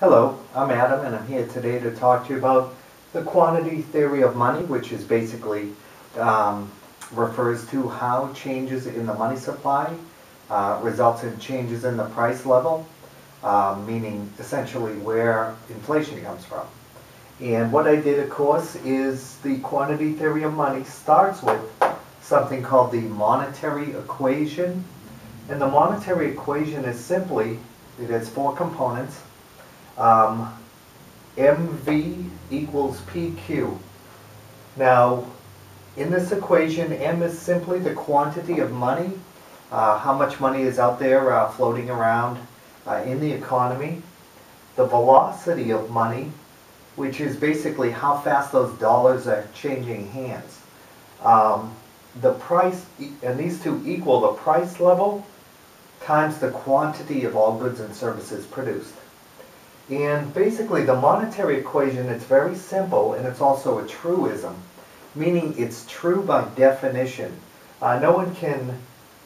Hello, I'm Adam and I'm here today to talk to you about the quantity theory of money, which is basically um, refers to how changes in the money supply results in changes in the price level, meaning essentially where inflation comes from. And what I did, of course, is the quantity theory of money starts with something called the monetary equation. And the monetary equation is simply, it has four components. Um, MV equals PQ. Now, in this equation, M is simply the quantity of money, how much money is out there floating around in the economy. The velocity of money, which is basically how fast those dollars are changing hands. The price, and these two equal the price level times the quantity of all goods and services produced. And basically the monetary equation, it's very simple and it's also a truism, meaning it's true by definition. No one can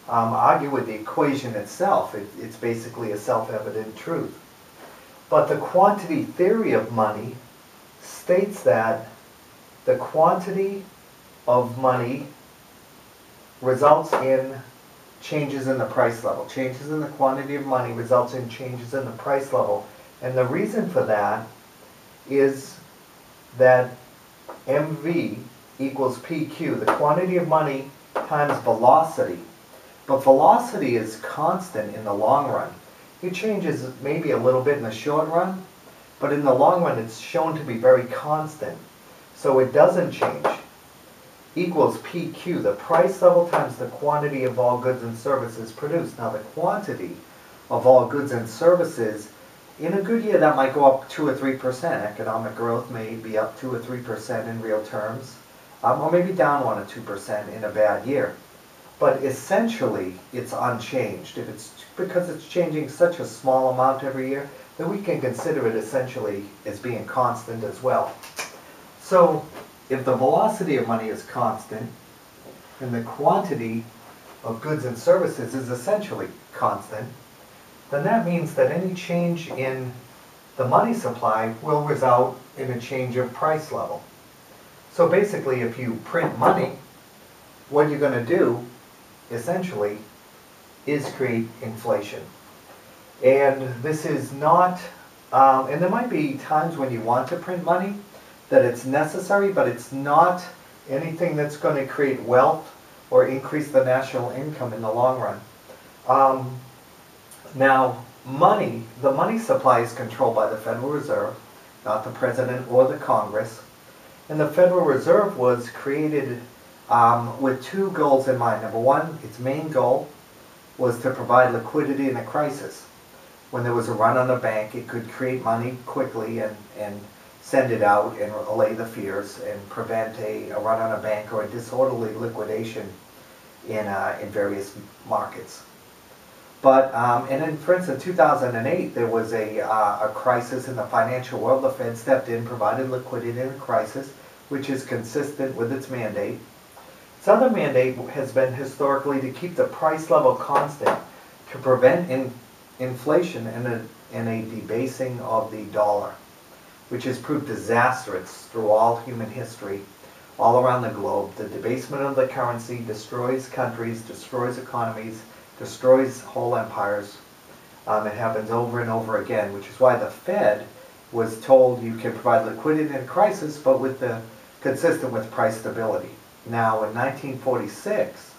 argue with the equation itself. It's basically a self-evident truth. But the quantity theory of money states that the quantity of money results in changes in the price level. Changes in the quantity of money results in changes in the price level. And the reason for that is that MV equals PQ, the quantity of money times velocity. But velocity is constant in the long run. It changes maybe a little bit in the short run, but in the long run it's shown to be very constant. So it doesn't change. Equals PQ, the price level times the quantity of all goods and services produced. Now the quantity of all goods and services, in a good year, that might go up 2 or 3%. Economic growth may be up 2 or 3% in real terms, or maybe down 1 or 2% in a bad year. But essentially, it's unchanged. If it's because it's changing such a small amount every year, then we can consider it essentially as being constant as well. So, if the velocity of money is constant, and the quantity of goods and services is essentially constant, then that means that any change in the money supply will result in a change of price level. So basically, if you print money, what you're going to do, essentially, is create inflation. And this is not, and there might be times when you want to print money, that it's necessary, but it's not anything that's going to create wealth or increase the national income in the long run. Now, the money supply is controlled by the Federal Reserve, not the President or the Congress. And the Federal Reserve was created with two goals in mind. Number one, its main goal was to provide liquidity in a crisis. When there was a run on a bank, it could create money quickly and send it out and allay the fears and prevent a run on a bank or a disorderly liquidation in various markets. But, and then for instance, 2008, there was a crisis in the financial world. The Fed stepped in, provided liquidity in a crisis, which is consistent with its mandate. Its other mandate has been historically to keep the price level constant, to prevent inflation and a debasing of the dollar, which has proved disastrous through all human history, all around the globe. The debasement of the currency destroys countries, destroys economies, destroys whole empires. It happens over and over again, which is why the Fed was told you can provide liquidity in a crisis, but consistent with price stability. Now, in 1946,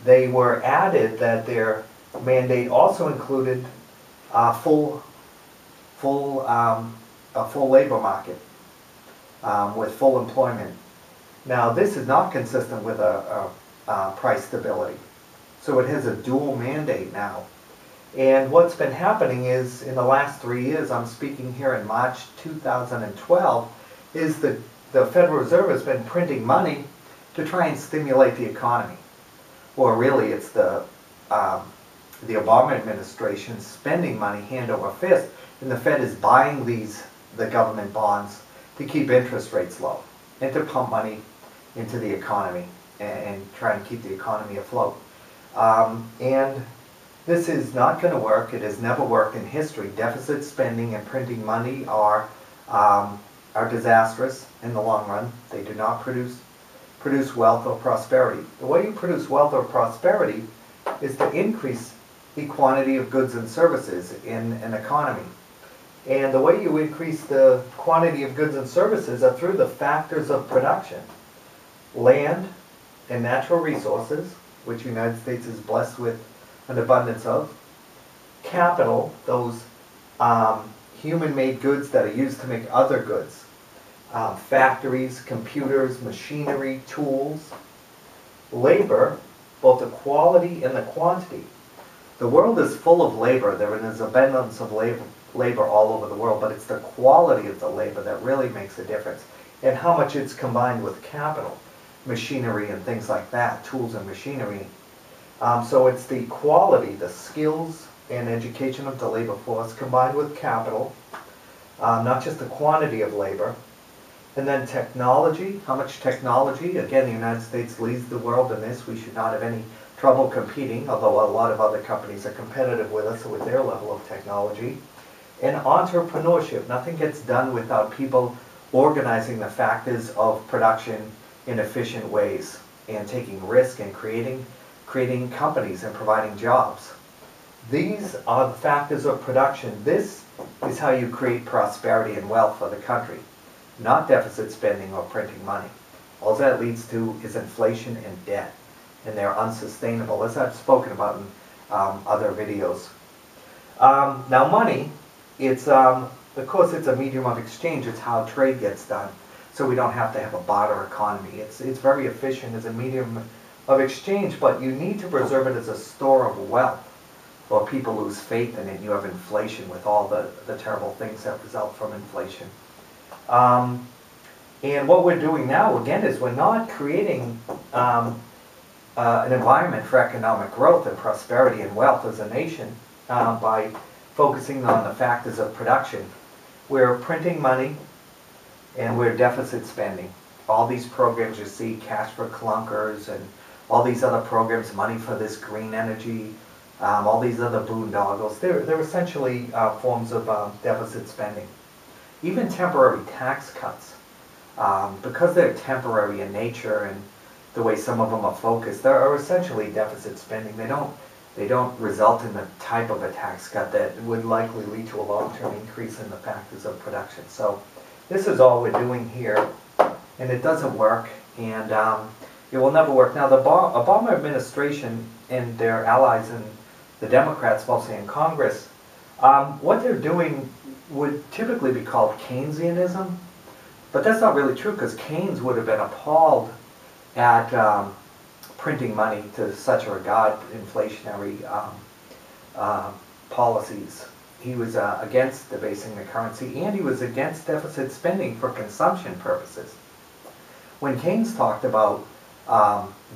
they were added that their mandate also included a full labor market with full employment. Now, this is not consistent with a price stability. So it has a dual mandate now. And what's been happening is, in the last 3 years, I'm speaking here in March 2012, is the Federal Reserve has been printing money to try and stimulate the economy. Or really, it's the Obama administration spending money hand over fist, and the Fed is buying the government bonds to keep interest rates low and to pump money into the economy and try and keep the economy afloat. And This is not going to work. It has never worked in history. Deficit spending and printing money are disastrous in the long run. They do not produce wealth or prosperity. The way you produce wealth or prosperity is to increase the quantity of goods and services in an economy. And the way you increase the quantity of goods and services are through the factors of production. Land and natural resources, which the United States is blessed with an abundance of. Capital, those human-made goods that are used to make other goods. Factories, computers, machinery, tools. Labor, both the quality and the quantity. The world is full of labor. There is abundance of labor all over the world, but it's the quality of the labor that really makes a difference, and how much it's combined with capital, machinery and things like that, tools and machinery. So it's the quality, the skills and education of the labor force combined with capital, not just the quantity of labor. And then technology, how much technology? Again, the United States leads the world in this. We should not have any trouble competing, although a lot of other companies are competitive with us with their level of technology. And entrepreneurship. Nothing gets done without people organizing the factors of production in efficient ways and taking risk and creating companies and providing jobs. These are the factors of production. This is how you create prosperity and wealth for the country, not deficit spending or printing money. All that leads to is inflation and debt, and they're unsustainable, as I've spoken about in other videos. Now money, it's of course it's a medium of exchange. It's how trade gets done, so we don't have to have a barter economy. It's very efficient as a medium of exchange, but you need to preserve it as a store of wealth, or people lose faith in it. You have inflation with all the terrible things that result from inflation. And what we're doing now, again, is we're not creating an environment for economic growth and prosperity and wealth as a nation by focusing on the factors of production. We're printing money and we're deficit spending. All these programs you see, Cash for Clunkers and all these other programs, money for this green energy, all these other boondoggles, they're essentially forms of deficit spending. Even temporary tax cuts, because they're temporary in nature and the way some of them are focused, they are essentially deficit spending. They don't result in the type of a tax cut that would likely lead to a long-term increase in the factors of production. So this is all we're doing here, and it doesn't work, and it will never work. Now the Obama administration and their allies and the Democrats, mostly in Congress, what they're doing would typically be called Keynesianism, but that's not really true, because Keynes would have been appalled at printing money to such a regard, inflationary policies. He was against debasing the currency, and he was against deficit spending for consumption purposes. When Keynes talked about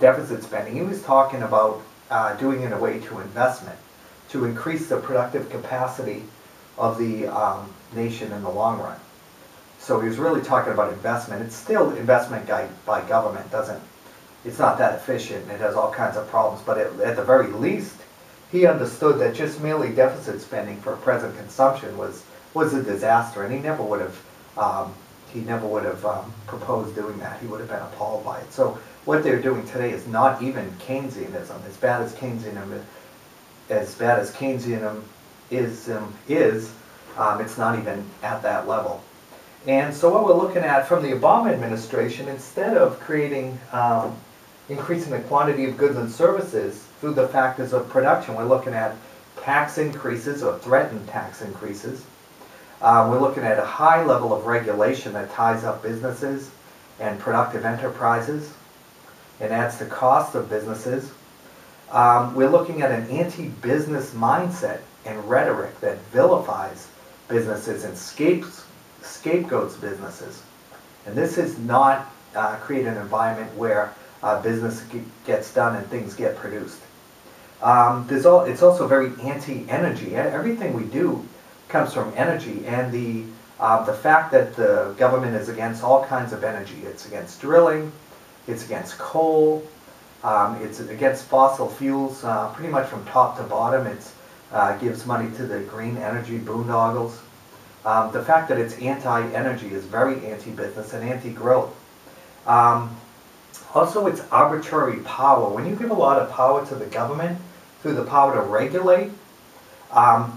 deficit spending, he was talking about doing it in a way to investment, to increase the productive capacity of the nation in the long run. So he was really talking about investment. It's still investment by government. It's not that efficient, and it has all kinds of problems, but at the very least, he understood that just merely deficit spending for present consumption was a disaster, and he never would have proposed doing that. He would have been appalled by it. So what they're doing today is not even Keynesianism. As bad as Keynesianism is, it's not even at that level. And so what we're looking at from the Obama administration, instead of increasing the quantity of goods and services through the factors of production, we're looking at tax increases or threatened tax increases. We're looking at a high level of regulation that ties up businesses and productive enterprises and adds to cost of businesses. We're looking at an anti-business mindset and rhetoric that vilifies businesses and scapegoats businesses. And this is not create an environment where business gets done and things get produced. It's also very anti-energy. Everything we do comes from energy, and the fact that the government is against all kinds of energy. It's against drilling, it's against coal, It's against fossil fuels pretty much from top to bottom. It gives money to the green energy boondoggles. The fact that it's anti-energy is very anti-business and anti-growth. Also, it's arbitrary power. When you give a lot of power to the government through the power to regulate,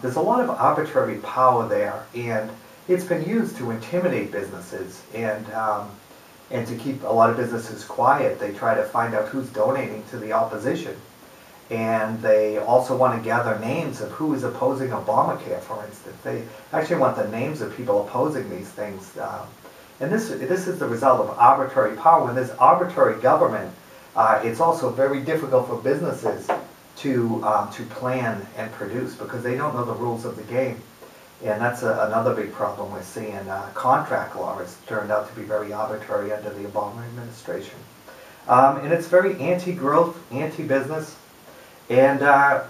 there's a lot of arbitrary power there, and it's been used to intimidate businesses and to keep a lot of businesses quiet. They try to find out who's donating to the opposition. And they also want to gather names of who is opposing Obamacare, for instance. They actually want the names of people opposing these things. And this is the result of arbitrary power. When there's arbitrary government, it's also very difficult for businesses to plan and produce because they don't know the rules of the game. And that's another big problem we're seeing. Contract law has turned out to be very arbitrary under the Obama administration. And it's very anti-growth, anti-business, and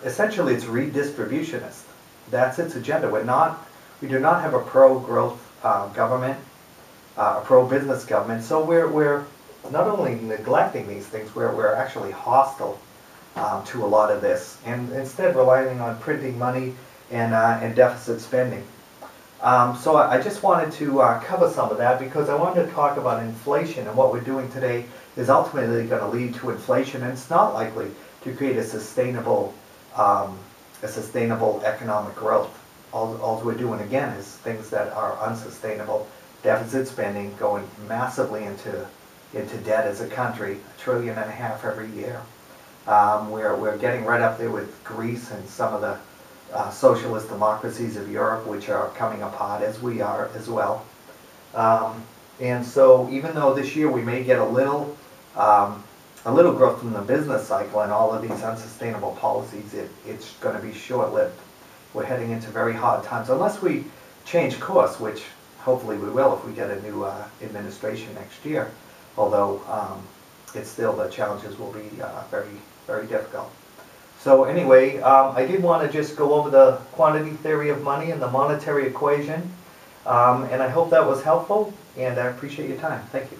essentially it's redistributionist. That's its agenda. We do not have a pro-growth government, a pro-business government. So we're not only neglecting these things, we're actually hostile to a lot of this, and instead relying on printing money and deficit spending. So I just wanted to cover some of that because I wanted to talk about inflation, and what we're doing today is ultimately going to lead to inflation, and it's not likely to create a sustainable economic growth. All we're doing again is things that are unsustainable, deficit spending, going massively into debt as a country, $1.5 trillion every year. We're getting right up there with Greece and some of the socialist democracies of Europe, which are coming apart as we are as well. And so even though this year we may get a little growth from the business cycle and all of these unsustainable policies, it's going to be short-lived. We're heading into very hard times unless we change course, which hopefully we will if we get a new administration next year, although it's still, the challenges will be very, very difficult. So anyway, I did want to just go over the quantity theory of money and the monetary equation, and I hope that was helpful, and I appreciate your time. Thank you.